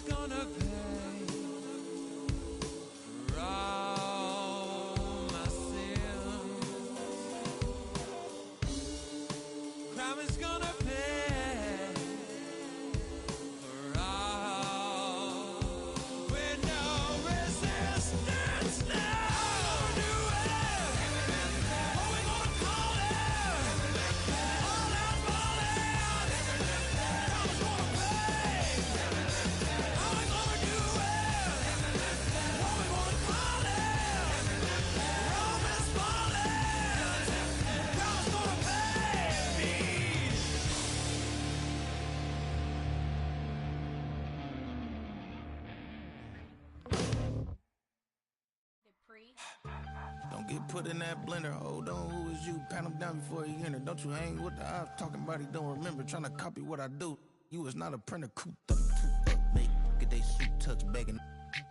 gonna pay for all my sins. Crime is gonna pay for all with no resistance now. Do it. What we gonna call it? All out falling. Crime is gonna pay. How we gonna do it? What we gonna call it? Rome is falling. Crime is gonna pay me. Don't get put in that blender. Hold on, who is you? Pat him down before he enter. Don't you hang with the ops talking about he don't remember. Trying to copy what I do. You is not a printer. Cooped up, too up, mate. Get they suit tucks begging.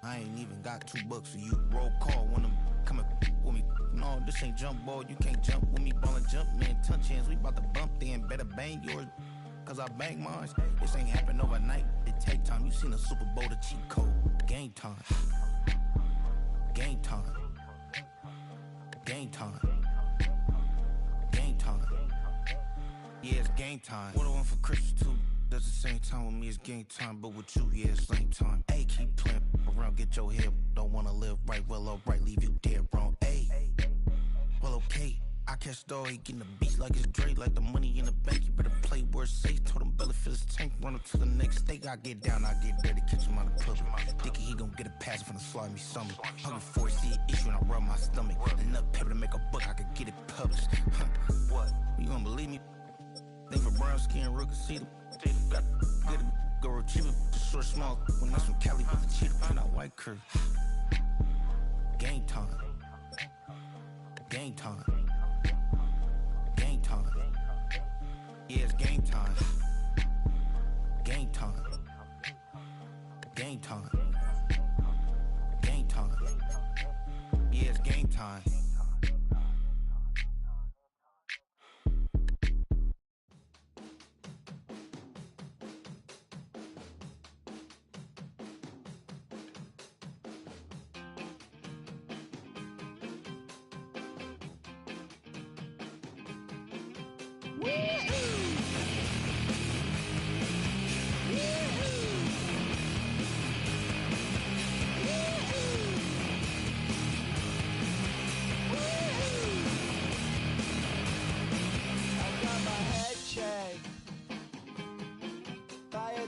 I ain't even got $2 for you. Roll call when them coming with me. No, this ain't jump ball. You can't jump with me. Ballin' jump, man. Touch hands. We bout to bump then. Better bang yours. Cause I bang mine. This ain't happen overnight. It take time. You seen the Super Bowl, the cheat code. Game time. Game time. Game time. Game time. Yeah, it's game time. What I want for Christmas too. Does the same time with me, it's game time. But with you, yeah, it's same time. Hey, keep playing around, get your head. Don't wanna live right, well, alright, leave you dead wrong. Hey, well, okay. I catch the dog, he getting the beats like it's Dre, like the money in the bank. You better play where it's safe. Told him belly fill his tank, run up to the next steak. I get down, I get dirty, catch him on the public. Thinking he gon' get a pass from the slimy summer. Hungry for it, see an issue and I rub my stomach. Enough paper to make a book, I could get it published. What? You gonna believe me? Think for brown skin, real can see the got get it, go retrieve it, the short small. When that's from Cali, with the cheetah, print out white curve. Game time. Game time. Game time. Yeah, it's game time. Game time. Game time. Game time. Yeah, it's game time.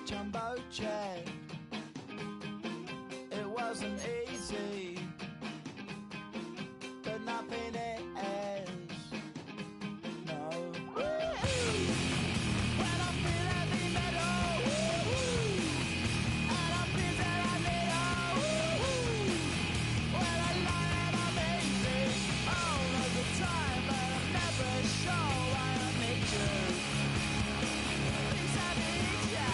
Jumbo check. It wasn't easy, but nothing is. No. When I feel heavy metal, and I feel that I need when I lie and I'm easy all of the time, but I'm never sure why I need you. Things I need you.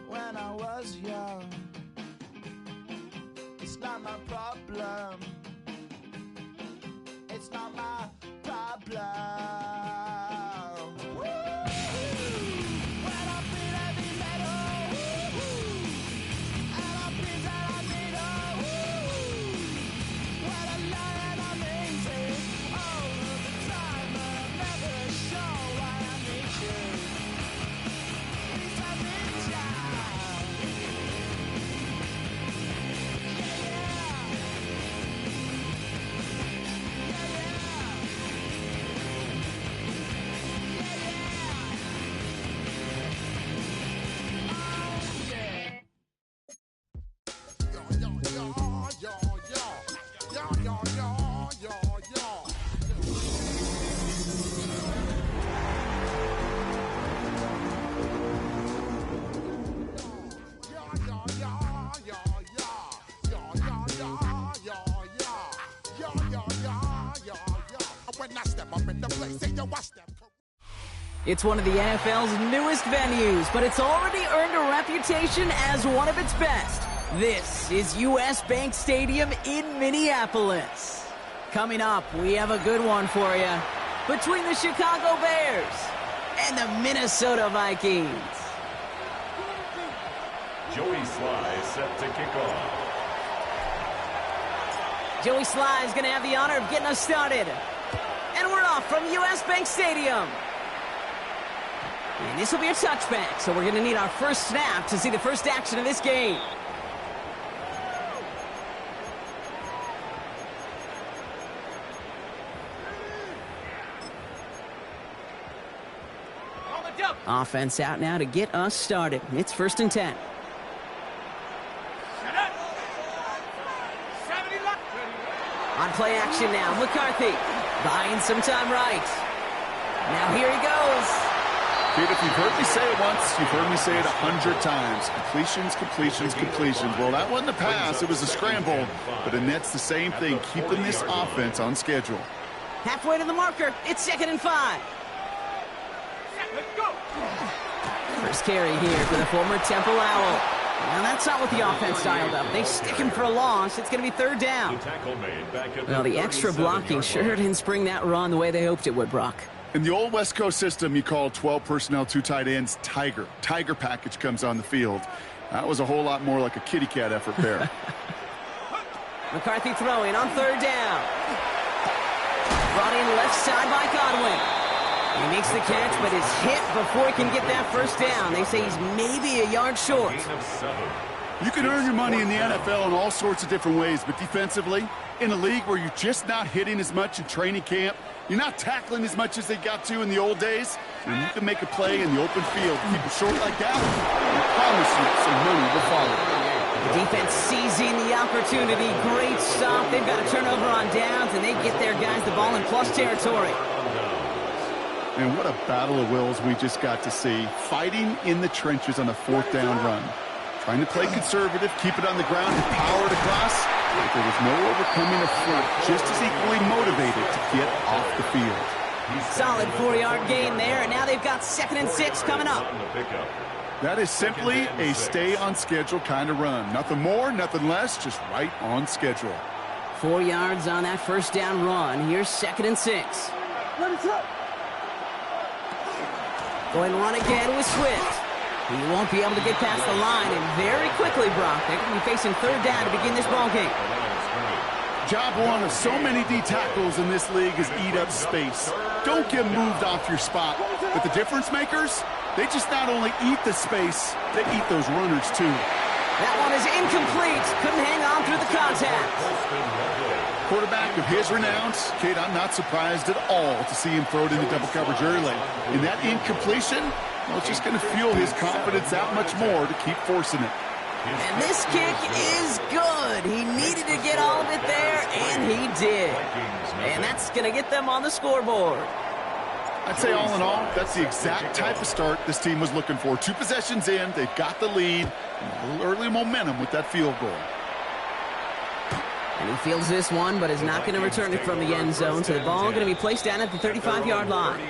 When I was young, it's not my problem. It's not my problem. When I feel heavy metal, and I feel that I need when I lie and I'm easy all of the time, but I'm never sure why I need you. Please I need you. It's one of the NFL's newest venues, but it's already earned a reputation as one of its best. This is US Bank Stadium in Minneapolis. Coming up, we have a good one for you. Between the Chicago Bears and the Minnesota Vikings. Joey Sly set to kick off. Joey Sly is going to have the honor of getting us started. And we're off from US Bank Stadium. And this will be a touchback, so we're going to need our first snap to see the first action of this game. Offense out now to get us started. It's 1st and 10. On play action now, McCarthy buying some time right. Now here he goes. Kid, if you've heard me say it once, you've heard me say it 100 times. Completions, completions, completions. Well, that wasn't a pass. It was a scramble. But Annette's the same thing, keeping this offense on schedule. Halfway to the marker. It's 2nd and 5. First carry here for the former Temple Owl. Now that's not what the offense dialed up. They stick him for a loss. It's going to be 3rd down. Well, the extra blocking sure didn't spring that run the way they hoped it would, Brock. In the old West Coast system, you call 12 personnel, 2 tight ends, Tiger. Tiger package comes on the field. That was a whole lot more like a kitty cat effort there. McCarthy throwing on 3rd down. Brought in left side by Godwin. He makes the catch, but is hit before he can get that first down. They say he's maybe a yard short. You can earn your money in the NFL in all sorts of different ways, but defensively, in a league where you're just not hitting as much in training camp, you're not tackling as much as they got to in the old days, and you can make a play in the open field, keep it short like that, I promise you some money will follow. The defense seizing the opportunity. Great stop. They've got a turnover on downs, and they get their guys the ball in plus territory. And what a battle of wills we just got to see. Fighting in the trenches on a 4th down run. Trying to play conservative, keep it on the ground, and power it across. But there was no overcoming a front, just as equally motivated to get off the field. Solid 4-yard gain there, and now they've got 2nd and 6 coming up. That is simply a stay-on-schedule kind of run. Nothing more, nothing less, just right on schedule. 4 yards on that 1st down run. Here's 2nd and 6. Going to run again with Swift. He won't be able to get past the line, and very quickly, Brock, they're going to be facing 3rd down to begin this ballgame. Job one of so many D tackles in this league is eat up space. Don't get moved off your spot. But the difference makers, they just not only eat the space, they eat those runners too. That one is incomplete. Couldn't hang on through the contact. Quarterback of his renown, Kate, I'm not surprised at all to see him throw it into double coverage early. And that incompletion, well, it's just going to fuel his confidence that much more to keep forcing it. And this kick is good. He needed to get all of it there, and he did. And that's going to get them on the scoreboard. I'd say all in all, that's the exact type of start this team was looking for. 2 possessions in, they've got the lead, and a little early momentum with that field goal. And he fields this one, but is not going to return it from the end zone. So the ball going to be placed down at the 35-yard line.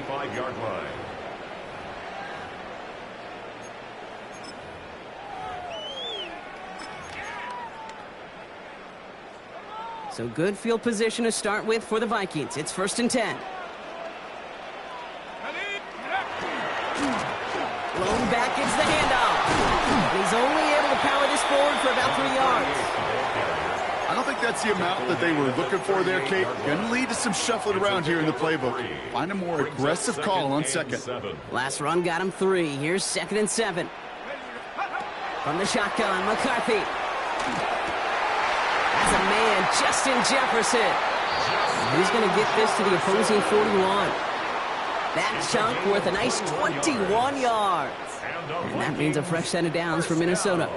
So good field position to start with for the Vikings. It's 1st and 10. Blown back gets the handoff. And he's only able to power this forward for about 3 yards. I don't think that's the amount that they were looking for there, Kate. Going to lead to some shuffling around here in the playbook. Find a more aggressive call on 2nd. Last run got him 3. Here's 2nd and 7. From the shotgun, McCarthy. As a man, Justin Jefferson. He's going to get this to the opposing 41. That chunk worth a nice 21 yards. And that means a fresh set of downs for Minnesota.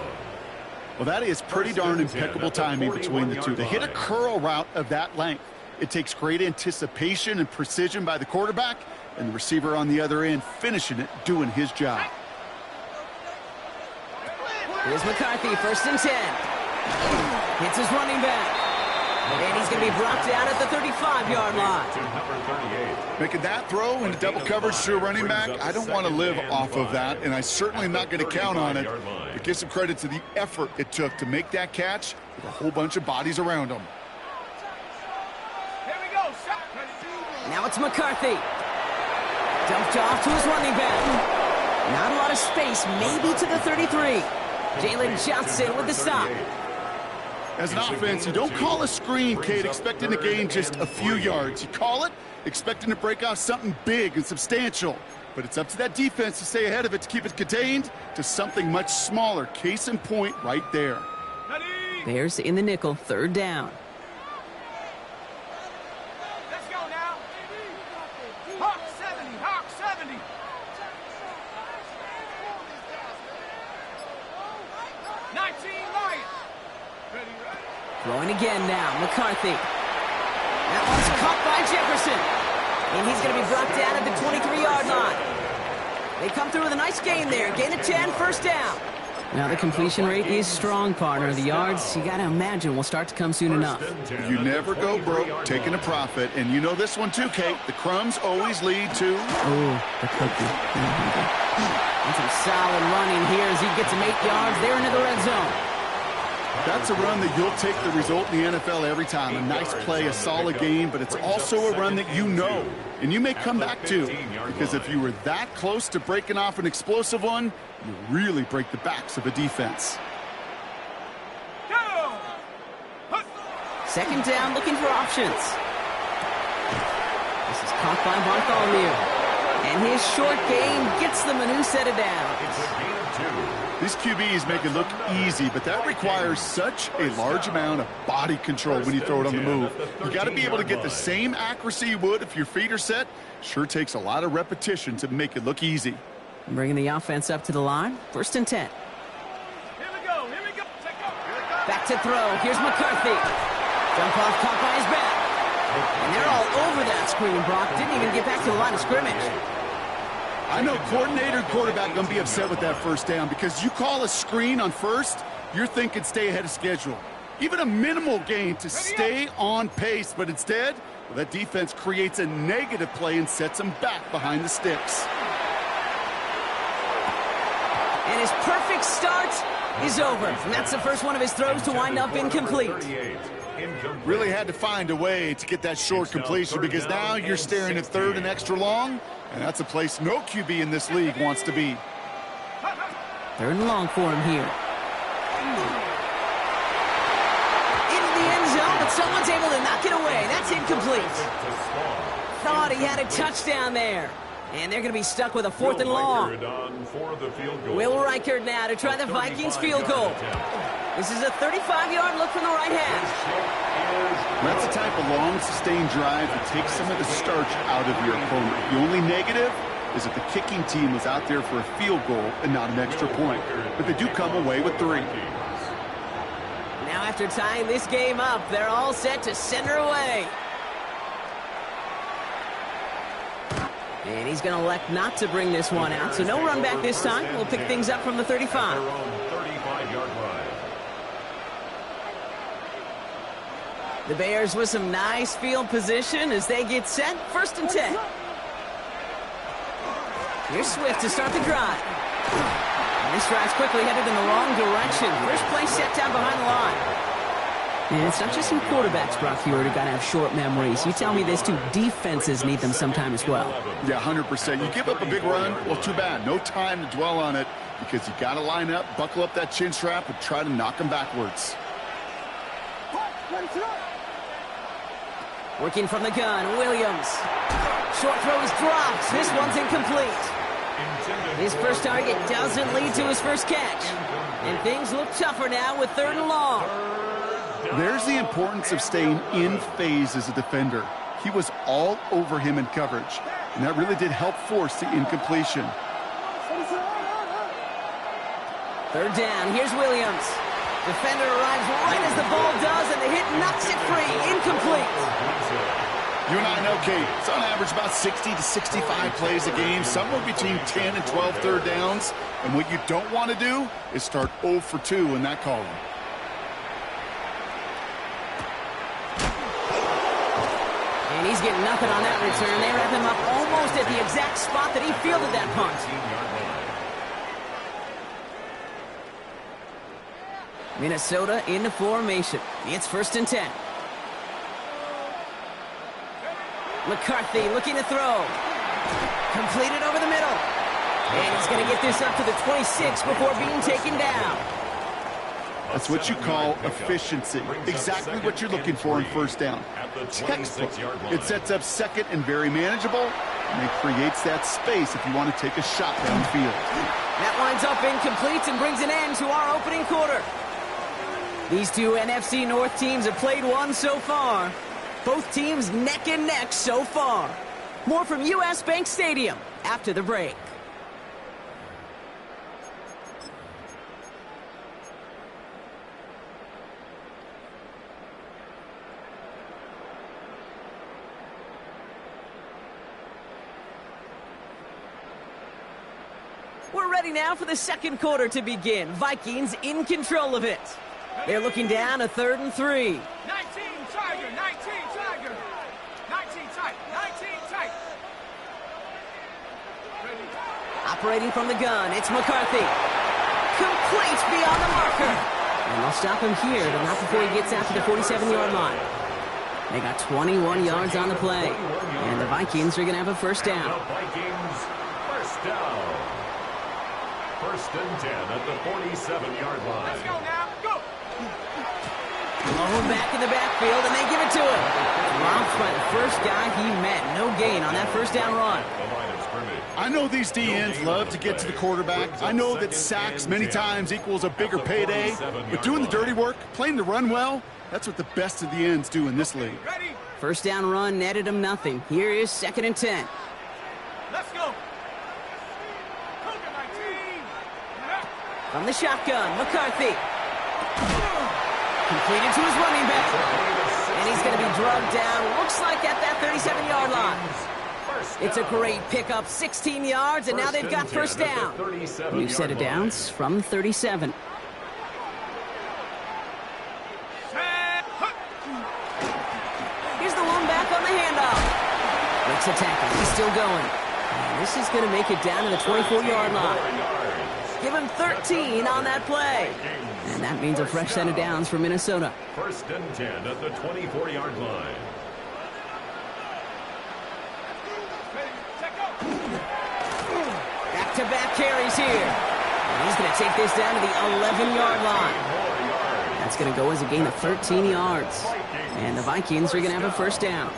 Well, that is pretty darn impeccable timing between the two. To hit a curl route of that length, it takes great anticipation and precision by the quarterback, and the receiver on the other end finishing it, doing his job. Here's McCarthy, 1st and 10. Hits his running back. And he's going to be brought down at the 35-yard line. Making that throw into double coverage to a running back, I don't want to live off of that, and I certainly am not going to count on it. But give some credit to the effort it took to make that catch with a whole bunch of bodies around him. Now it's McCarthy. Dumped off to his running back. Not a lot of space, maybe to the 33. Jalen Johnson with the stop. As an offense, you don't call a screen, Kate, expecting to gain just a few yards. You call it expecting to break off something big and substantial. But it's up to that defense to stay ahead of it, to keep it contained to something much smaller. Case in point right there. Bears in the nickel, third down. Let's go now. Hawk 70, Hawk 70. Throwing again now, McCarthy. That one's caught by Jefferson. And he's going to be brought down at the 23-yard line. They come through with a nice gain there. Gain of 10, first down. Now the completion rate is strong, partner. The yards, you got to imagine, will start to come soon enough. You never go broke taking a profit. And you know this one too, Kate. The crumbs always lead to... Oh, the cookie. And some solid running here as he gets him 8 yards. They're into the red zone. That's a run that you'll take the result in the NFL every time. A nice play, a solid game, but it's also a run that you know and you may come back to, because if you were that close to breaking off an explosive one, you really break the backs of a defense. Second down, looking for options. This is caught by Bartholomew. And his short game gets them a new set of downs. These QBs make it look easy, but that requires such a large amount of body control when you throw it on the move. You got to be able to get the same accuracy you would if your feet are set. Sure takes a lot of repetition to make it look easy. Bringing the offense up to the line. First and 10. Here we go. Back to throw. Here's McCarthy. Jump off, caught by his back. And they're all over that screen, Brock. Didn't even get back to the line of scrimmage. I know coordinator and quarterback going to be upset with that first down, because you call a screen on first, you're thinking stay ahead of schedule. Even a minimal gain to stay on pace, but instead, well, that defense creates a negative play and sets them back behind the sticks. And his perfect start is over. And that's the first one of his throws to wind up incomplete. Really had to find a way to get that short completion, because now you're staring at third and extra long, and that's a place no QB in this league wants to be. Third and long for him here. Into the end zone, but someone's able to knock it away. That's incomplete. Thought he had a touchdown there. And they're going to be stuck with a fourth and long. Will Reichard now to try the Vikings field goal. This is a 35-yard look from the right half. That's the type of long, sustained drive that takes some of the starch out of your opponent. The only negative is that the kicking team was out there for a field goal and not an extra point. But they do come away with 3. Now after tying this game up, they're all set to send her away. And he's going to elect not to bring this one out, so no run back this time. We'll pick things up from the 35. The Bears with some nice field position as they get set. First and 10. Here's Swift to start the drive. And this drive's quickly headed in the wrong direction. First play set down behind the line. And it's not just some quarterbacks, Brock Hewitt, who got to have short memories. You tell me this too, defenses need them sometime as well. Yeah, 100%. You give up a big run, well, too bad. No time to dwell on it, because you got to line up, buckle up that chin strap, and try to knock them backwards. Working from the gun, Williams. Short throw is dropped. This one's incomplete. His first target doesn't lead to his first catch. And things look tougher now with third and long. There's the importance of staying in phase as a defender. He was all over him in coverage, and that really did help force the incompletion. Third down, here's Williams. Defender arrives right as the ball does, and the hit knocks it free. Incomplete. You and I know, Kate, it's on average about 60 to 65 plays a game, somewhere between 10 and 12 third downs. And what you don't want to do is start 0 for 2 in that column. And he's getting nothing on that return. They wrap him up almost at the exact spot that he fielded that punt. Minnesota into formation. It's first and 10. McCarthy looking to throw. Completed over the middle. And he's going to get this up to the 26 before being taken down. That's what you call efficiency. Exactly what you're looking for in first down. Textbook. It sets up second and very manageable, and it creates that space if you want to take a shot downfield. That winds up incomplete and brings an end to our opening quarter. These two NFC North teams have played one so far. Both teams neck and neck so far. More from U.S. Bank Stadium after the break. We're ready now for the second quarter to begin. Vikings in control of it. They're looking down a 3rd and 3. 19 Tiger, 19 Tiger. 19 tight, 19 tight. Operating from the gun, it's McCarthy. Complete beyond the marker. And they'll stop him here, but not before he gets out to the 47-yard line. They got 21 yards on the play. And the Vikings are going to have a first down. The Vikings, first down. 1st and 10 at the 47-yard line. Let's go now, go. Blown back in the backfield, and they give it to him. Dropped by the first guy he met. No gain on that first down run. The line of scrimmage. I know these DNs love to get to the quarterback. I know that sacks many times equals a bigger payday. But doing the dirty work, playing the run well, that's what the best of the ends do in this league. Ready? First down run netted him nothing. Here is 2nd and 10. Let's go. From the shotgun, McCarthy. Completed to his running back. And he's going to be drugged down, looks like at that 37-yard line. It's a great pickup, 16 yards, and now they've got first down. New set of downs from 37. Here's the one back on the handoff. Breaks a tackle, he's still going. And this is going to make it down to the 24-yard line. Give him 13 on that play. And that means a fresh set of downs for Minnesota. 1st and 10 at the 24-yard line. Back-to-back carries here. And he's going to take this down to the 11-yard line. That's going to go as a gain of 13 yards. And the Vikings are going to have a first down.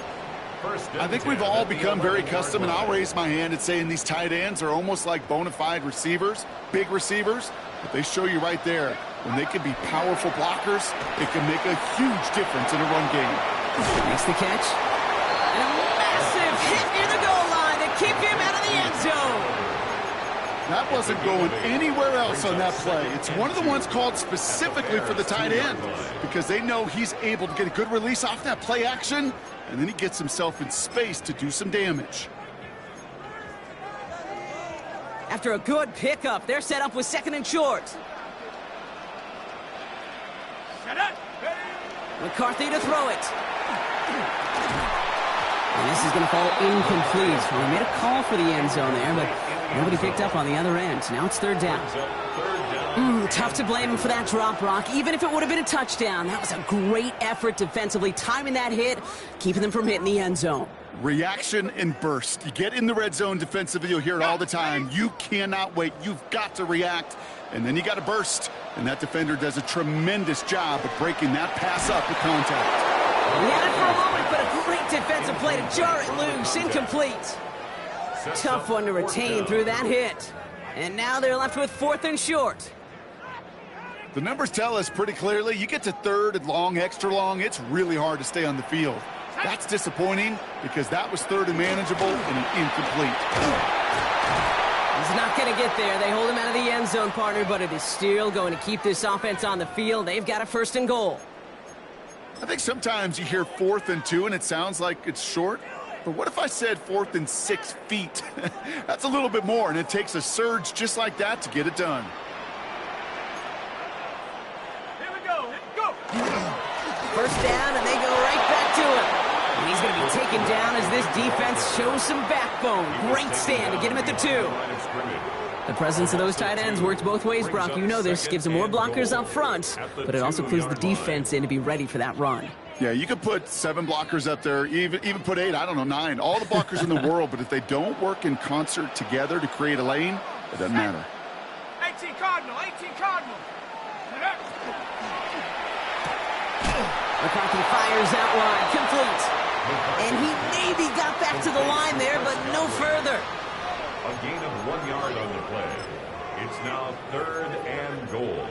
I think we've all become very accustomed, and I'll raise my hand and saying these tight ends are almost like bona fide receivers, big receivers. But they show you right there, when they can be powerful blockers, it can make a huge difference in a run game. Makes the catch. And a massive hit near the goal line to keep him out of the end zone. That wasn't going anywhere else on that play. It's one of the ones called specifically for the tight end because they know he's able to get a good release off that play action, and then he gets himself in space to do some damage. After a good pickup, they're set up with 2nd and short. McCarthy to throw it. And this is going to fall incomplete. Well, they made a call for the end zone there, but nobody picked up on the other end. Now it's 3rd down. Tough to blame him for that drop, Brock. Even if it would have been a touchdown, that was a great effort defensively, timing that hit, keeping them from hitting the end zone. Reaction and burst. You get in the red zone defensively, you'll hear it all the time. You cannot wait. You've got to react, and then you got to burst. And that defender does a tremendous job of breaking that pass up with contact. He had it for a moment, but a great defensive play to jar it loose. Incomplete. Tough one to retain through that hit. And now they're left with 4th and short. The numbers tell us pretty clearly, you get to 3rd and long, extra long, it's really hard to stay on the field. That's disappointing because that was 3rd and manageable and incomplete. He's not going to get there. They hold him out of the end zone, partner, but it is still going to keep this offense on the field. They've got a 1st and goal. I think sometimes you hear 4th and 2 and it sounds like it's short. But what if I said 4th and 6 feet? That's a little bit more, and it takes a surge just like that to get it done. Here we go. Go. First down, and they go right back to him. And he's going to be taken down as this defense shows some backbone. Great stand to get him at the 2. The presence of those tight ends works both ways, Brock. You know this. Gives them more blockers up front, but it also clues the defense in to be ready for that run. Yeah, you could put 7 blockers up there, even put 8, I don't know, 9. All the blockers in the world, but if they don't work in concert together to create a lane, it doesn't matter. 18 Cardinal, 18 Cardinal. McCarthy fires out wide, complete. And he maybe got back to the line there, but no further. A gain of 1 yard on the play. It's now 3rd and goal.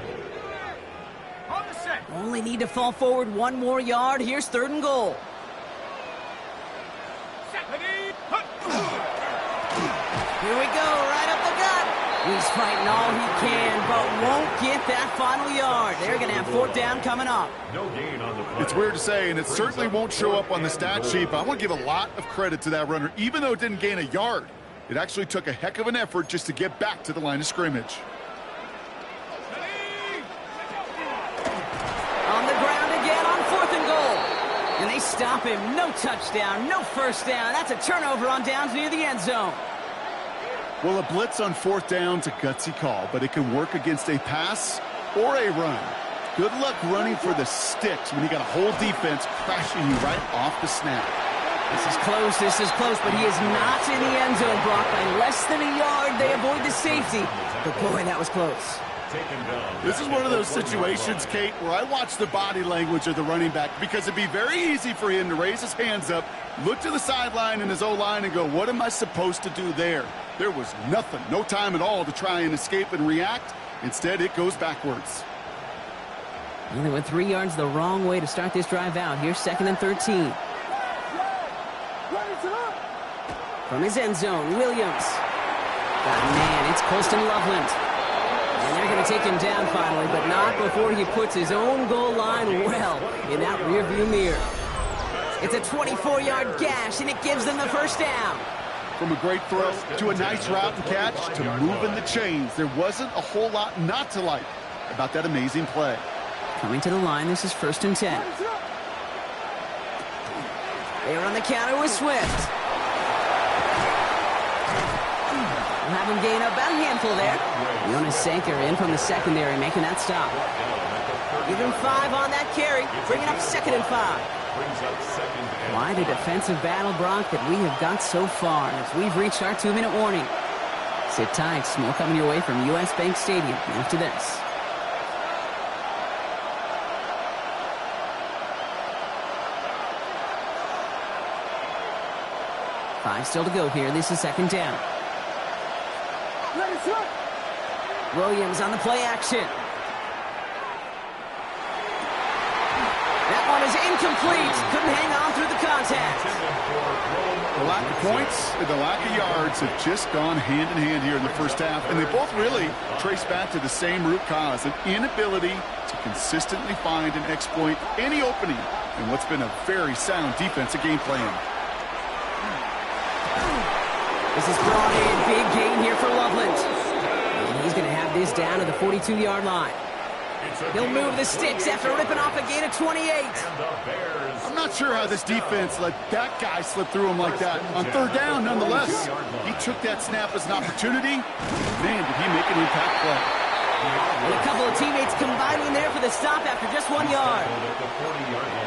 On the set. Only need to fall forward 1 more yard. Here's 3rd and goal. Here we go, right up the gut. He's fighting all he can, but won't get that final yard. They're going to have 4th down coming up. No gain on the play. It's weird to say, and it certainly won't show up on the stat sheet, but I want to give a lot of credit to that runner. Even though it didn't gain a yard, it actually took a heck of an effort just to get back to the line of scrimmage. On the ground again on 4th and goal. And they stop him. No touchdown, no first down. That's a turnover on downs near the end zone. Well, a blitz on 4th down's a gutsy call, but it can work against a pass or a run. Good luck running for the sticks when you got a whole defense crashing you right off the snap. This is close, but he is not in the end zone, Brock. By less than a yard, they avoid the safety. But boy, that was close. This is one of those situations, Kate, where I watch the body language of the running back because it'd be very easy for him to raise his hands up, look to the sideline in his O-line and go, what am I supposed to do there? There was nothing, no time at all to try and escape and react. Instead, it goes backwards. Well, they went 3 yards the wrong way to start this drive out. Here's 2nd and 13. From his end zone, Williams. But man, it's Colston Loveland. And they're going to take him down finally, but not before he puts his own goal line well in that rearview mirror. It's a 24-yard gash, and it gives them the 1st down. From a great throw to a nice route and catch to moving the chains, there wasn't a whole lot not to like about that amazing play. Coming to the line, this is 1st and 10. They are on the counter with Swift. We'll have him gain about a handful there. Jonas Sanker in from the secondary, making that stop. Give him 5 on that carry, bringing up 2nd and 5. Quite a defensive battle, Brock, that we have got so far as we've reached our 2-minute warning. Sit tight, more coming your way from U.S. Bank Stadium after this. Five still to go here. This is 2nd down. Williams on the play action. That one is incomplete. Couldn't hang on through the contact. The lack of points and the lack of yards have just gone hand in hand here in the 1st half, and they both really trace back to the same root cause, an inability to consistently find and exploit any opening in what's been a very sound defensive game plan. This is brought in. Big gain here for Loveland. And he's going to have this down to the 42-yard line. He'll move the sticks after ripping off a gain of 28. I'm not sure how this defense let that guy slip through him like that. On 3rd down, nonetheless, he took that snap as an opportunity. Man, did he make an impact play. And a couple of teammates combining there for the stop after just 1 yard.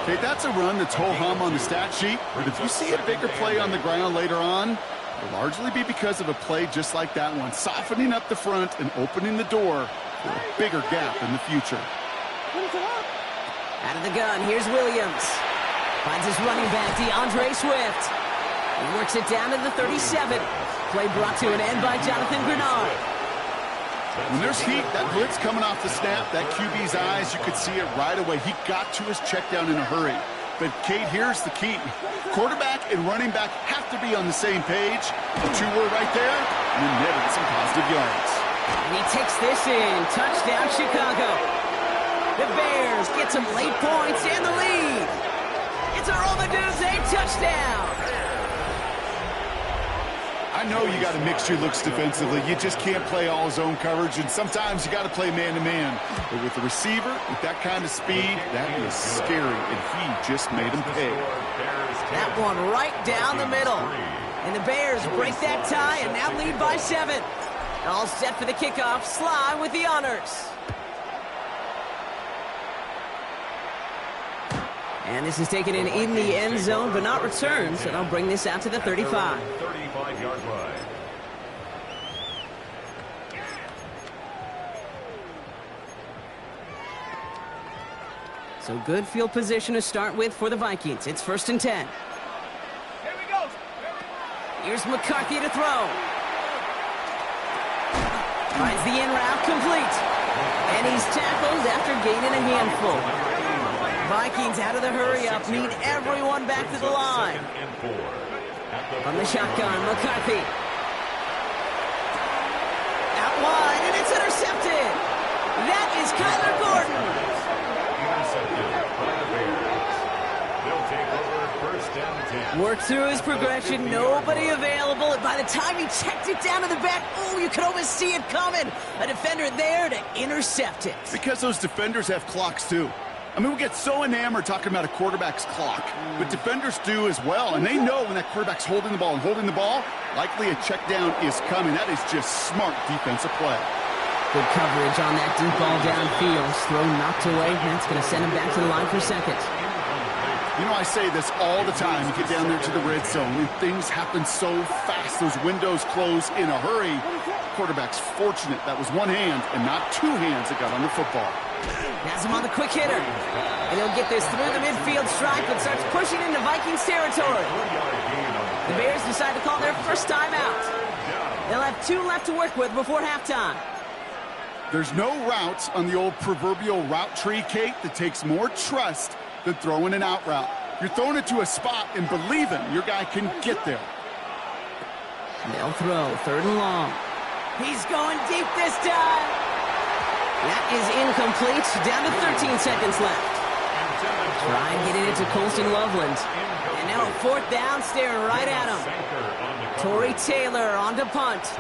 Okay, that's a run that's ho-hum on the stat sheet, but if you see a bigger play on the ground later on, it'll largely be because of a play just like that one, softening up the front and opening the door for a bigger gap in the future. Out of the gun, here's Williams. Finds his running back, DeAndre Swift. He works it down to the 37. Play brought to an end by Jonathan Grenard. When there's heat, that blitz coming off the snap, that QB's eyes, you could see it right away. He got to his check down in a hurry. But, Kate, here's the key. Quarterback and running back have to be on the same page. The 2 were right there, and then netted some positive yards. And he takes this in. Touchdown, Chicago. The Bears get some late points and the lead. It's a Romadudes, a touchdown. I know you got to mix your looks defensively. You just can't play all zone coverage, and sometimes you got to play man-to-man. But with the receiver, with that kind of speed, that is scary, and he just made him pay. That one right down the middle. And the Bears break that tie and now lead by 7. All set for the kickoff. Sly with the honors. And this is taken in the end zone, but not returned, so they'll bring this out to the 35. 35-yard line. So good field position to start with for the Vikings. It's 1st and 10. Here we go. Here's McCarthy to throw. Finds the in route complete. And he's tackled after gaining a handful. Vikings out of the hurry-up, need everyone back to the line. From the shotgun, McCarthy. Out wide, and it's intercepted. That is Kyler Gordon. They'll take over 1st and 10. Worked through his progression, nobody available, and by the time he checked it down to the back, oh, you could almost see it coming. A defender there to intercept it. Because those defenders have clocks, too. I mean, we get so enamored talking about a quarterback's clock, but defenders do as well, and they know when that quarterback's holding the ball, likely a check down is coming. That is just smart defensive play. Good coverage on that deep ball downfield. Throw knocked away. That's going to send him back to the line for second. You know, I say this all the time. You get down there to the red zone, and things happen so fast. Those windows close in a hurry. Quarterback's fortunate that was one hand and not two hands that got on the football. Has him on the quick hitter. And he'll get this through the midfield stripe and starts pushing into Vikings territory. The Bears decide to call their first timeout. They'll have 2 left to work with before halftime. There's no routes on the old proverbial route tree, Kate, that takes more trust than throwing an out route. You're throwing it to a spot and believing your guy can get there. They'll throw 3rd and long. He's going deep this time. That is incomplete. Down to 13 seconds left. Try and get it into Colston Loveland. And now a 4th down, staring right at him. Torrey Taylor on to punt.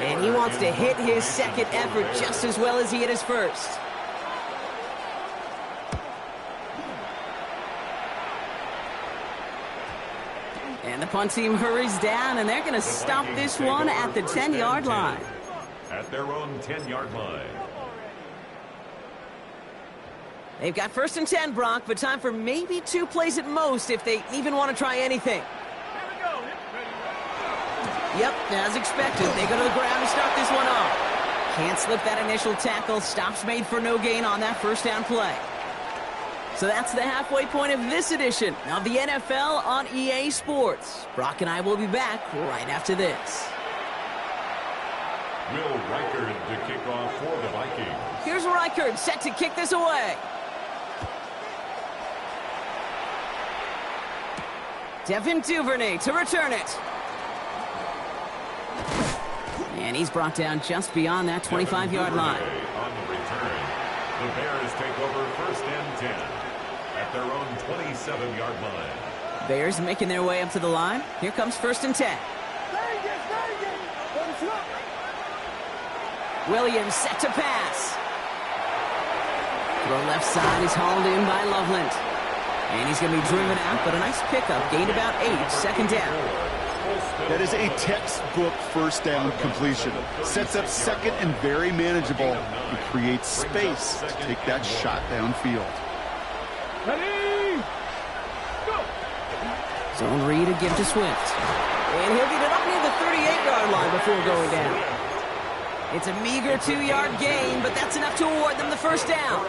And he wants to hit his second effort just as well as he hit his first. And the punt team hurries down, and they're going to stop this one at the 10-yard line. At their own 10-yard line. They've got 1st and 10, Brock, but time for maybe 2 plays at most if they even want to try anything. Yep, as expected, they go to the ground to start this one off. Can't slip that initial tackle. Stops made for no gain on that 1st down play. So that's the halfway point of this edition of the NFL on EA Sports. Brock and I will be back right after this. Will Reichard to kick off for the Vikings. Here's Reichard set to kick this away. Devin Duvernay to return it. And he's brought down just beyond that 25-yard line. On the return, the Bears take over 1st and 10 at their own 27-yard line. Bears making their way up to the line. Here comes 1st and 10. Williams set to pass. Throw left side is hauled in by Loveland. And he's going to be driven out, but a nice pickup. Gained about 8, 2nd down. That is a textbook 1st down completion. Sets up 2nd and very manageable. It creates space to take that shot downfield. Ready? Go! Zone read to give to Swift. And he'll get it up near the 38-yard line before going down. It's a meager 2-yard gain, but that's enough to award them the 1st down.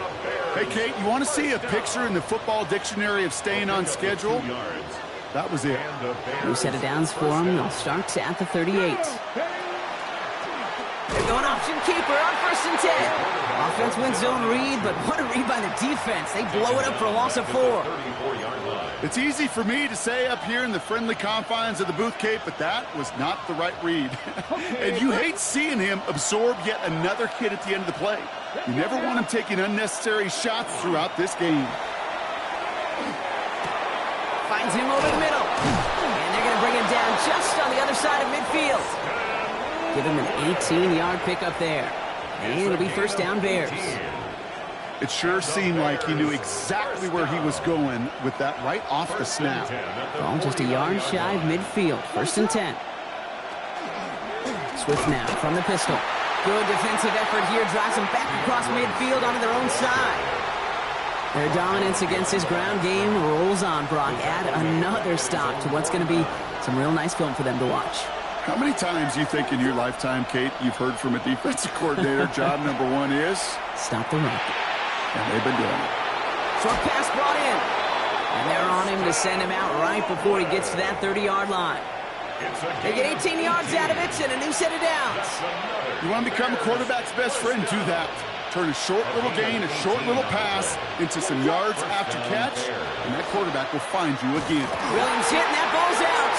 Hey, Kate, you want to see a picture in the football dictionary of staying on schedule? That was it. New set of downs for them. They'll start at the 38. They're going option keeper on 1st and 10. Offense wins zone read, but what a read by the defense. They blow it up for a loss of 4. It's easy for me to say up here in the friendly confines of the booth, Kate, but that was not the right read. And you hate seeing him absorb yet another hit at the end of the play. You never want him taking unnecessary shots throughout this game. Finds him over the middle. And they're going to bring him down just on the other side of midfield. Give him an 18-yard pickup there. And it'll be 1st down Bears. It sure seemed like he knew exactly where he was going with that right off the snap. Ball just a yard shy of midfield. 1st and 10. Swift now from the pistol. Good defensive effort here. Drives them back across midfield onto their own side. Their dominance against his ground game rolls on, Brock. Add another stop to what's going to be some real nice film for them to watch. How many times do you think in your lifetime, Kate, you've heard from a defensive coordinator, job number one is? Stop the run. And they've been doing it. Short pass brought in. And they're on him to send him out right before he gets to that 30-yard line. They get 18 yards out of it and a new set of downs. You want to become a quarterback's best friend, do that. Turn a short little gain, a short little pass into some yards after catch, and that quarterback will find you again. Williams hitting that ball's out,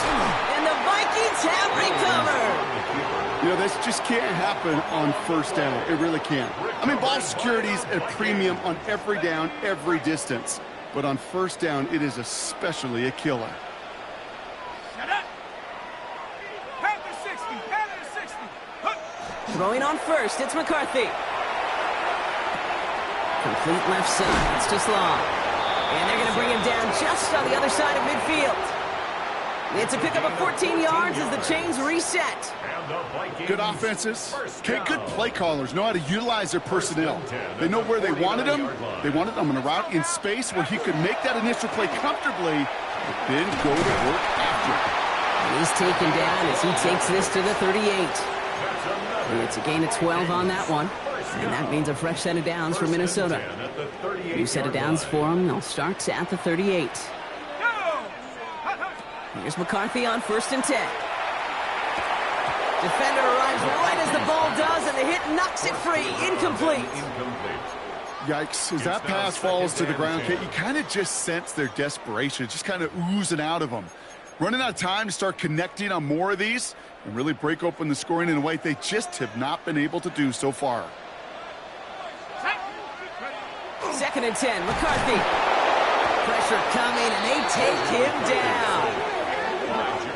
and the Vikings have recovered. You know, this just can't happen on first down. It really can't. I mean, ball security's a premium on every down, every distance. But on first down, it is especially a killer. Shut up! Panther 60! Panther 60! Throwing on first, it's McCarthy. Complete left side, it's just long. And they're going to bring him down just on the other side of midfield. It's a pickup of 14 yards as the chains reset. Good offenses. Okay, good play callers know how to utilize their personnel. They know where they wanted them. They wanted them on a route in space where he could make that initial play comfortably, but then go to work after. And he's taken down as he takes this to the 38. It's a gain of 12 on that one. And that means a fresh set of downs for Minnesota. New set of downs for them. They'll start at the 38. Here's McCarthy on 1st and 10. Defender arrives right as the ball does, and the hit knocks it free. Incomplete. Yikes. As that pass falls to the ground, Kate, you kind of just sense their desperation. Just kind of oozing out of them. Running out of time to start connecting on more of these and really break open the scoring in a way they just have not been able to do so far. 2nd and 10, McCarthy. Pressure coming, and they take him down.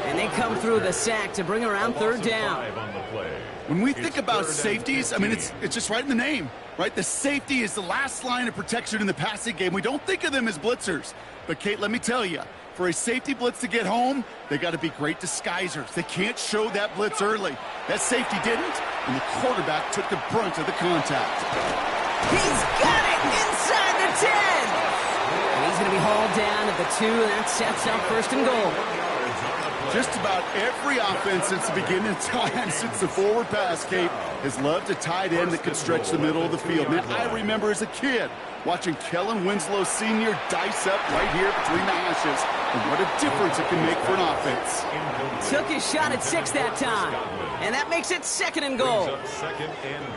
And they come through the sack to bring around 3rd down. When we think about safeties, I mean, it's just right in the name, right? The safety is the last line of protection in the passing game. We don't think of them as blitzers. But, Kate, let me tell you, for a safety blitz to get home, they got to be great disguisers. They can't show that blitz early. That safety didn't, and the quarterback took the brunt of the contact. He's got it inside the 10. And he's going to be hauled down at the 2, and that sets up 1st and goal. Just about every offense since the beginning of time, since the forward pass, Kate, has loved a tight end that could stretch the middle of the field. Man, I remember as a kid watching Kellen Winslow Sr. dice up right here between the hashes. And what a difference it can make for an offense. Took his shot at 6 that time. And that makes it 2nd and goal.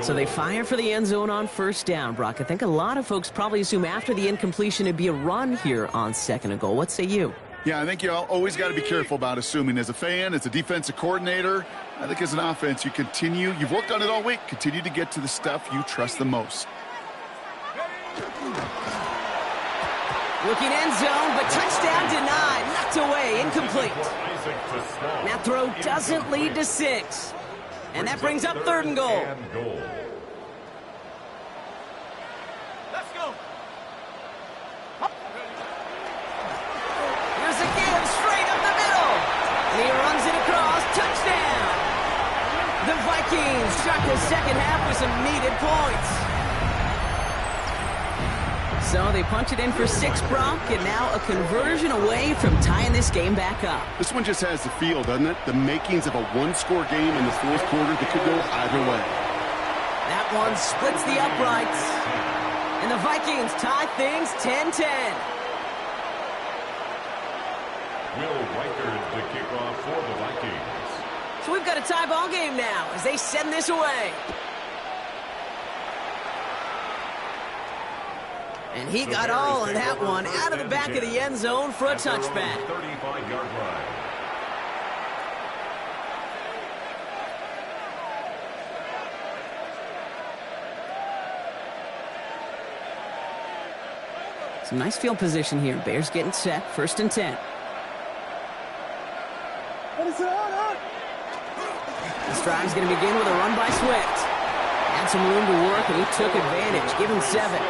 So they fire for the end zone on 1st down, Brock. I think a lot of folks probably assume after the incompletion it'd be a run here on 2nd and goal. What say you? Yeah, I think you always got to be careful about assuming. As a fan, as a defensive coordinator, I think as an offense, you've worked on it all week, continue to get to the stuff you trust the most. Looking end zone, but touchdown denied, knocked away, incomplete. That throw doesn't lead to 6. And that brings up 3rd and goal. Let's go! Here's a give straight up the middle. And he runs it across, touchdown. The Vikings start the 2nd half with some needed points. So they punch it in for 6, Brock, and now a conversion away from tying this game back up. This one just has the feel, doesn't it? The makings of a one-score game in the 4th quarter that could go either way. That one splits the uprights. And the Vikings tie things 10-10. Will Reichard to kick off for the Vikings. So we've got a tie ball game now as they send this away. And he got all of that one out of the back of the end zone for a touchback. 35-yard line. Some nice field position here. Bears getting set, 1st and 10. This drive's going to begin with a run by Swift. Had some room to work, and he took advantage. Give him 7.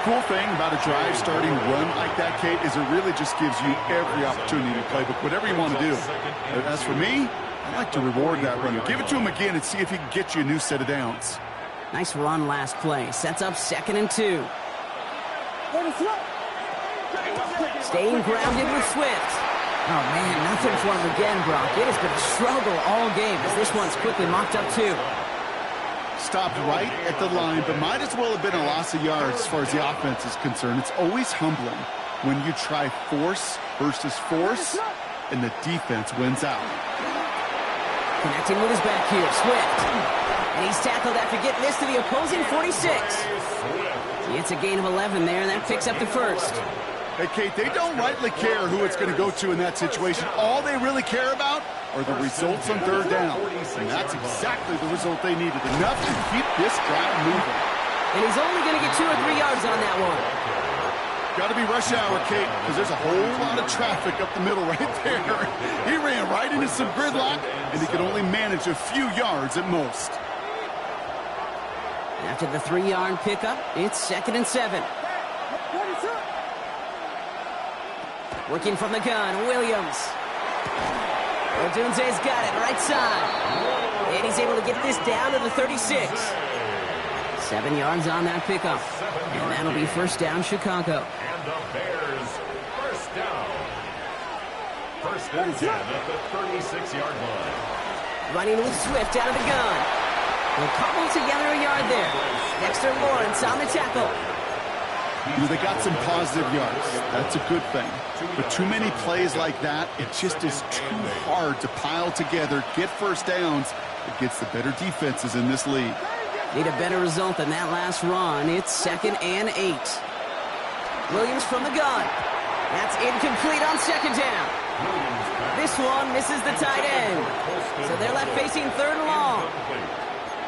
Cool thing about a drive starting run like that, Kate, is it really just gives you every opportunity to play, but whatever you want to do. As for me, I like to reward that runner. Give it to him again and see if he can get you a new set of downs. Nice run last play. Sets up 2nd and 2. Staying grounded with Swift. Oh, man, nothing for him again, Brock. It has been a struggle all game as this one's quickly mocked up, too. Stopped right at the line, but might as well have been a loss of yards as far as the offense is concerned. It's always humbling when you try force versus force, and the defense wins out. Connecting with his back here, Swift. And he's tackled after getting this to the opposing 46. It's a gain of 11 there, and that picks up the first. Hey, Kate, they don't rightly care who it's going to go to in that situation. All they really care about are the results on third down. And that's exactly the result they needed. Enough to keep this drive moving. And he's only going to get 2 or 3 yards on that one. Got to be rush hour, Kate, because there's a whole lot of traffic up the middle right there. He ran right into some gridlock, and he could only manage a few yards at most. After the 3-yard pickup, it's 2nd and 7. Working from the gun, Williams. Odunze's got it, right side. And he's able to get this down to the 36. 7 yards on that pickup. And that'll be first down, Chicago. And the Bears, first down. First and 10 at the 36-yard line. Running with Swift out of the gun. They'll cobble together a yard there. Dexter Lawrence on the tackle. They got some positive yards. That's a good thing. But too many plays like that, it just is too hard to pile together, get first downs against the better defenses in this league. Need a better result than that last run. It's 2nd and 8. Williams from the gun. That's incomplete on 2nd down. This one misses the tight end. So they're left facing 3rd and long.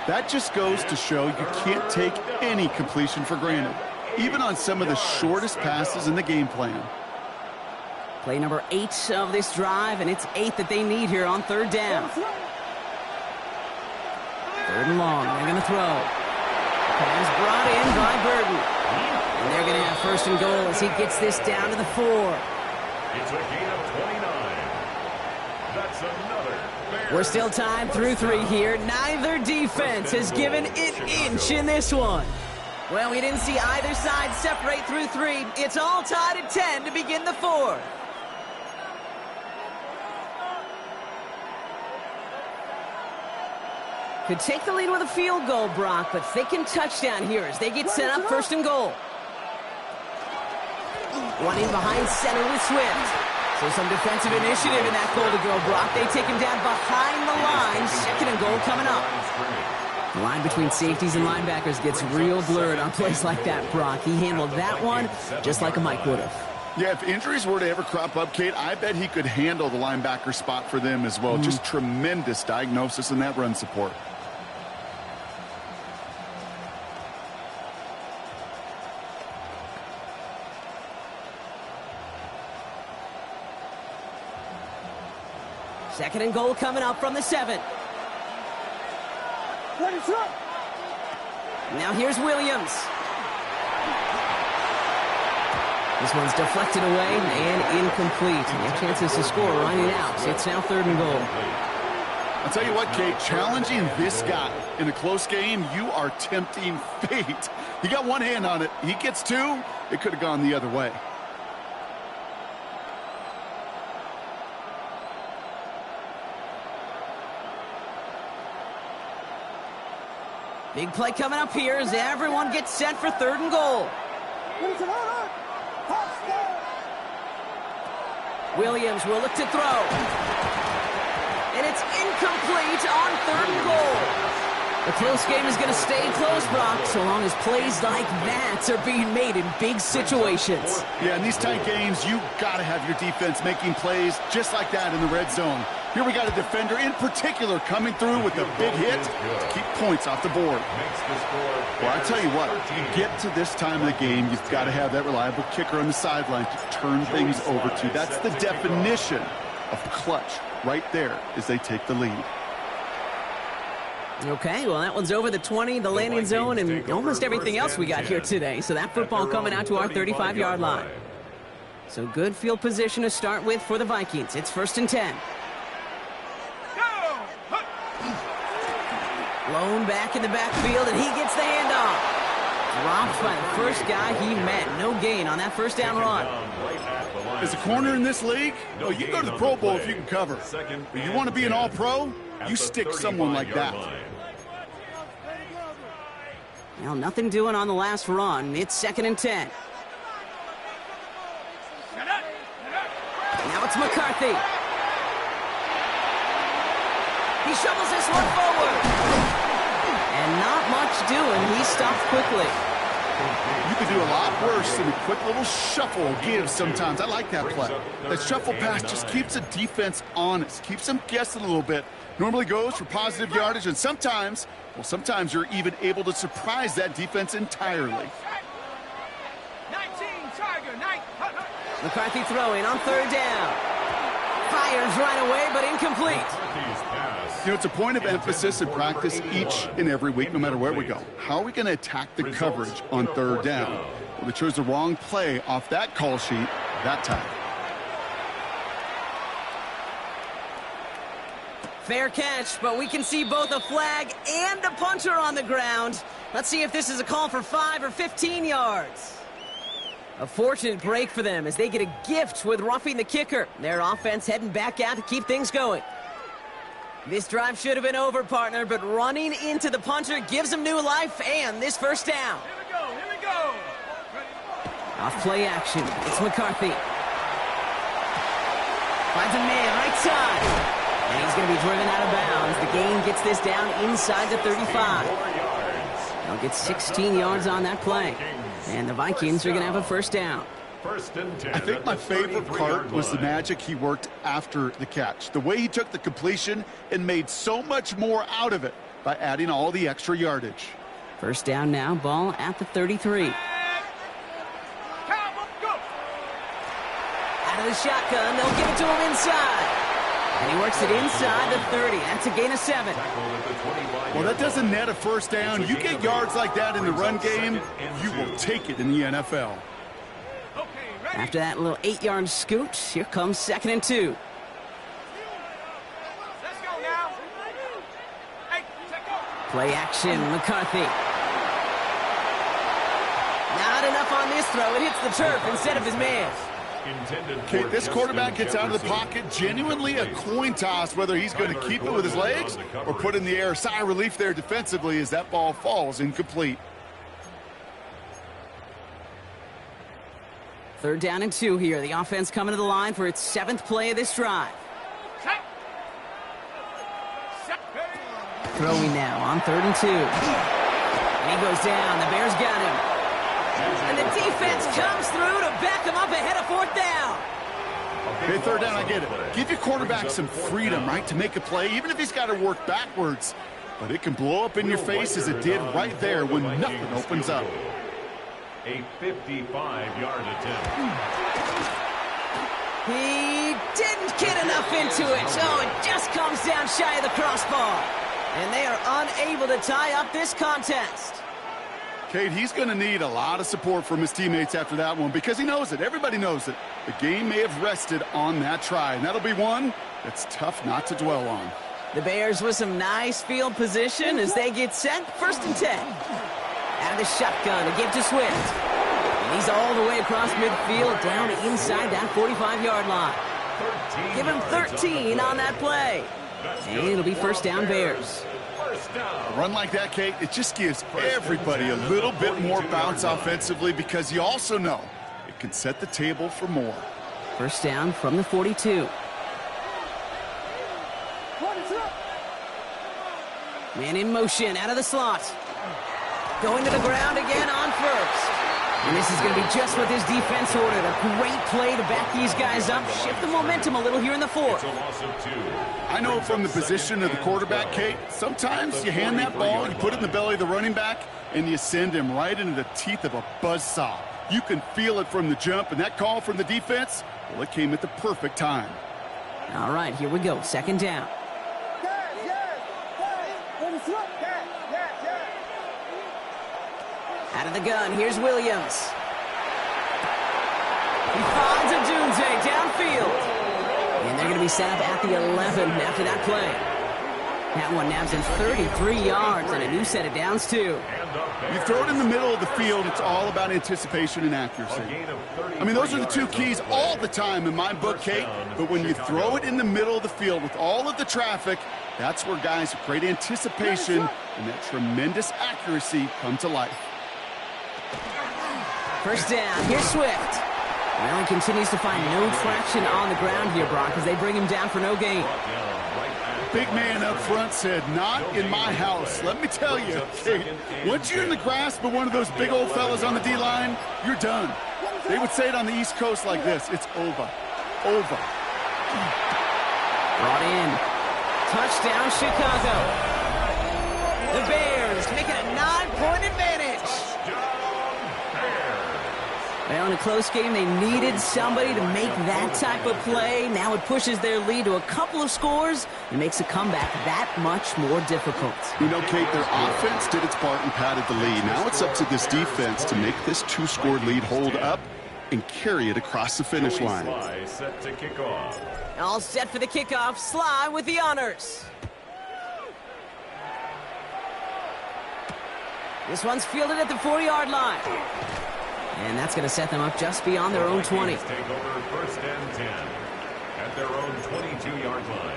That just goes to show you can't take any completion for granted, even on some of the shortest passes in the game plan. Play number 8 of this drive, and it's 8 that they need here on 3rd down. 3rd and long, they're going to throw. Pass brought in by Burton. And they're going to have 1st and goal as he gets this down to the 4. It's a gain of 29. That's another. We're still tied through 3 here. Neither defense has given an inch in this one. Well, we didn't see either side separate through 3. It's all tied at 10 to begin the 4th. Could take the lead with a field goal, Brock, but thinking touchdown here as they get set up 1st and goal. Running behind center with Swift. So some defensive initiative in that goal to go, Brock. They take him down behind the line. 2nd and goal coming up. The line between safeties and linebackers gets real blurred on plays like that, Brock. He handled that one just like a Mike would have. Yeah, if injuries were to ever crop up, Kate, I bet he could handle the linebacker spot for them as well. Just tremendous diagnosis in that run support. Second and goal coming up from the 7. Now here's Williams. This one's deflected away and incomplete. No chances to score running out. So it's now 3rd and goal. I'll tell you what, Kate, challenging this guy in a close game, you are tempting fate. He got one hand on it. He gets 2. It could have gone the other way. Big play coming up here as everyone gets set for 3rd and goal. Williams will look to throw. And it's incomplete on 3rd and goal. The close game is going to stay close, Brock, so long as plays like that are being made in big situations. Yeah, in these tight games, you got to have your defense making plays just like that in the red zone. Here we got a defender in particular coming through with a big hit to keep points off the board. Well, I tell you what, you get to this time of the game, you've got to have that reliable kicker on the sideline to turn things over to. That's the definition of clutch right there as they take the lead. Okay, well, that one's over the 20, the landing zone, and almost everything else we got here today. So that football coming out to our 35-yard line. So good field position to start with for the Vikings. It's 1st and 10. Lone back in the backfield, and he gets the handoff. Dropped by the first guy he met. No gain on that first down run. As a corner in this league, oh, you go to the Pro Bowl if you can cover. But you want to be an all-pro, you stick someone like that. Well, nothing doing on the last run. It's 2nd and 10. Now it's McCarthy. He shovels this one forward. And not much doing. He stopped quickly. You could do a lot worse than a quick little shuffle gives sometimes. I like that play. That shuffle pass just keeps the defense honest, keeps them guessing a little bit. Normally goes for positive yardage, and sometimes you're even able to surprise that defense entirely. 19, Tiger, 9. McCarthy throwing on 3rd down. Fires right away, but incomplete. You know, it's a point of emphasis in practice each and every week, no matter where we go. How are we going to attack the coverage on 3rd down? Well, they chose the wrong play off that call sheet that time. Fair catch, but we can see both a flag and a punter on the ground. Let's see if this is a call for 5 or 15 yards. A fortunate break for them as they get a gift with roughing the kicker. Their offense heading back out to keep things going. This drive should have been over, partner, but running into the punter gives them new life and this first down. Here we go. Off play action. It's McCarthy. Finds a man right side. And he's going to be driven out of bounds. The gain gets this down inside the 35. They'll get 16 yards on that play. And the Vikings are going to have a first down. I think my favorite part was the magic he worked after the catch. The way he took the completion and made so much more out of it by adding all the extra yardage. First down now, ball at the 33. Out of the shotgun, they'll give it to him inside. And he works it inside the 30. That's a gain of 7. Well, that doesn't net a first down. You get yards like that in the run game, you will take it in the NFL. After that little 8-yard scoot, here comes 2nd and 2. Let's go now. Hey, Play action, McCarthy. Not enough on this throw. It hits the turf instead of his man. Okay, this quarterback gets out of the pocket, genuinely a coin toss whether he's going to keep it with his legs or put in the air. Sigh of relief there defensively as that ball falls incomplete. 3rd down and 2 here. The offense coming to the line for its 7th play of this drive. Throwing now on 3rd and 2. And he goes down. The Bears got him. And the defense comes through to back him up ahead of 4th down. Okay, 3rd down, I get it. Give your quarterback some freedom, right, to make a play, even if he's got to work backwards. But it can blow up in your face as it did right there when nothing opens up. A 55-yard attempt. He didn't get enough into it. So it just comes down shy of the crossbar. And they are unable to tie up this contest. Kate, he's going to need a lot of support from his teammates after that one because he knows it. Everybody knows it. The game may have rested on that try, and that'll be one that's tough not to dwell on. The Bears with some nice field position as they get set. 1st and 10. Out of the shotgun, a give to Swift. And he's all the way across midfield, down inside that 45-yard line. Give him 13 on that play. And it'll be first down Bears. A run like that, Kate, it just gives everybody a little bit more bounce offensively because you also know it can set the table for more. First down from the 42. Man in motion, out of the slot. Going to the ground again on 1st. And this is going to be just what this defense ordered. A great play to back these guys up, shift the momentum a little here in the 4th. I know from the position of the quarterback, Kate, sometimes you hand that ball, you put it in the belly of the running back, and you send him right into the teeth of a buzzsaw. You can feel it from the jump, and that call from the defense, well, it came at the perfect time. All right, here we go. 2nd down. Out of the gun, here's Williams. He finds a Dunze downfield. And they're going to be set up at the 11 after that play. That one nabs him 33 yards and a new set of downs, too. You throw it in the middle of the field, it's all about anticipation and accuracy. I mean, those are the two keys all the time in my book, Kate. But when you throw it in the middle of the field with all of the traffic, that's where guys with great anticipation and that tremendous accuracy come to life. First down, here's Swift. Well, he continues to find no traction on the ground here, Brock, as they bring him down for no gain. Big man up front said, not in my house. Let me tell you, Kate, once you're in the grasp of one of those big old fellas on the D-line, you're done. They would say it on the East Coast like this, it's over. Over. Brought in. Touchdown, Chicago. The Bears make it a 9-point advantage. Well, in a close game, they needed somebody to make that type of play. Now it pushes their lead to a couple of scores and makes a comeback that much more difficult. You know, Kate, their offense did its part and padded the lead. Now it's up to this defense to make this 2-score lead hold up and carry it across the finish line. Set to kick off. All set for the kickoff. Sly with the honors. This one's fielded at the 40-yard line. And that's going to set them up just beyond their own 20. Take over first and 10 at their own 22-yard line.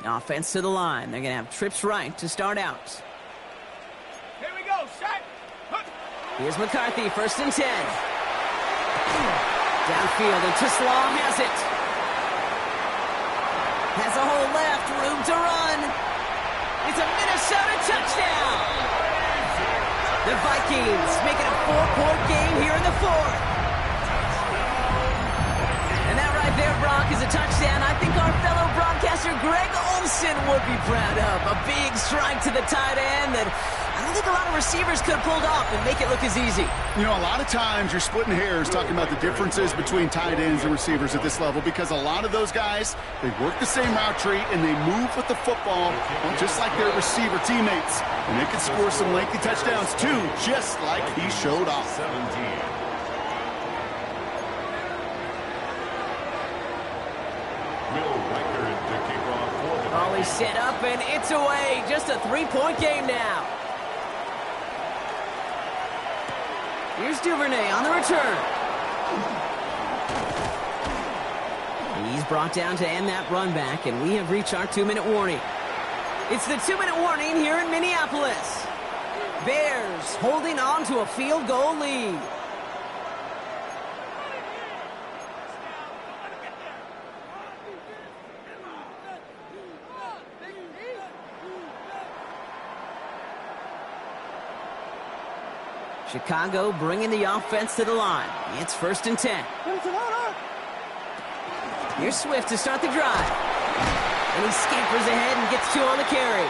Offense to the line. They're going to have trips right to start out. Here we go, set. Here's McCarthy, first and 10. Downfield, and Slaw has it. Has a hole left, room to run. It's a Minnesota touchdown. The Vikings make it a 4-point game here in the fourth. And that right there, Brock, is a touchdown I think our fellow broadcaster Greg Olson would be proud of. A big strike to the tight end that I don't think a lot of receivers could have pulled off and make it look as easy. You know, a lot of times you're splitting hairs talking about the differences between tight ends and receivers at this level because a lot of those guys, they work the same route tree and they move with the football just like their receiver teammates. And they can score some lengthy touchdowns too, just like he showed off. 17. Ball is set up and it's away. Just a 3-point game now. Here's Duvernay on the return. He's brought down to end that run back, and we have reached our 2-minute warning. It's the 2-minute warning here in Minneapolis. Bears holding on to a field goal lead. Chicago bringing the offense to the line. It's first and 10. Here's Swift to start the drive. And he scampers ahead and gets 2 on the carry.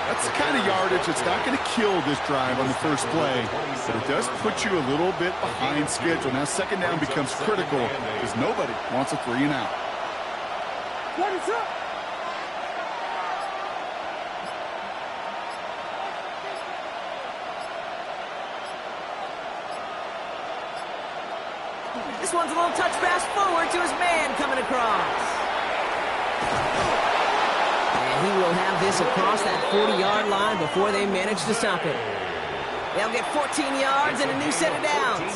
That's the kind of yardage that's not going to kill this drive on the first play, but it does put you a little bit behind schedule. Now second down becomes critical because nobody wants a 3-and-out. This one's a little touch pass forward to his man coming across. And he will have this across that 40-yard line before they manage to stop it. They'll get 14 yards and a new set of downs.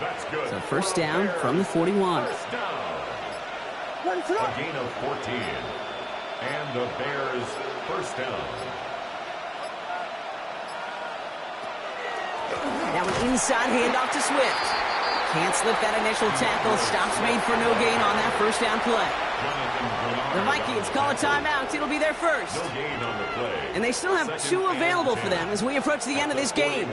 That's good. So first down from the 41. First down. A gain of 14. And the Bears first down. Now an inside handoff to Swift. Can't slip that initial tackle. Stops made for no gain on that first down play. The Vikings call a timeout. It'll be their first. No gain on the play. And they still have 2 available for them as we approach the end of this game.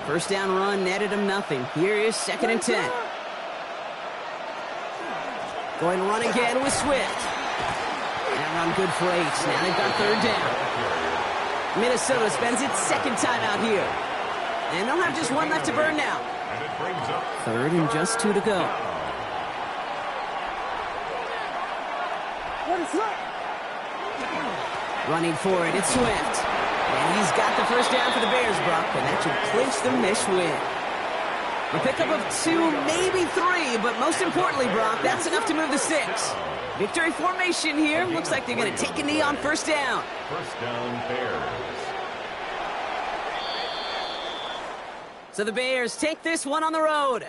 First down run netted them nothing. Here is second and 10. Going to run again with Swift. That run good for 8. Now they've got third down. Minnesota spends its second timeout here. And they'll have just 1 left to burn now. Third and just 2 to go. Running for it, it's Swift. And he's got the first down for the Bears, Brock, and that should clinch the Mish win. A pickup of 2, maybe 3, but most importantly, Brock, that's enough to move the 6. Victory formation here. Looks like they're going to take a knee on first down. First down, Bears. So the Bears take this one on the road.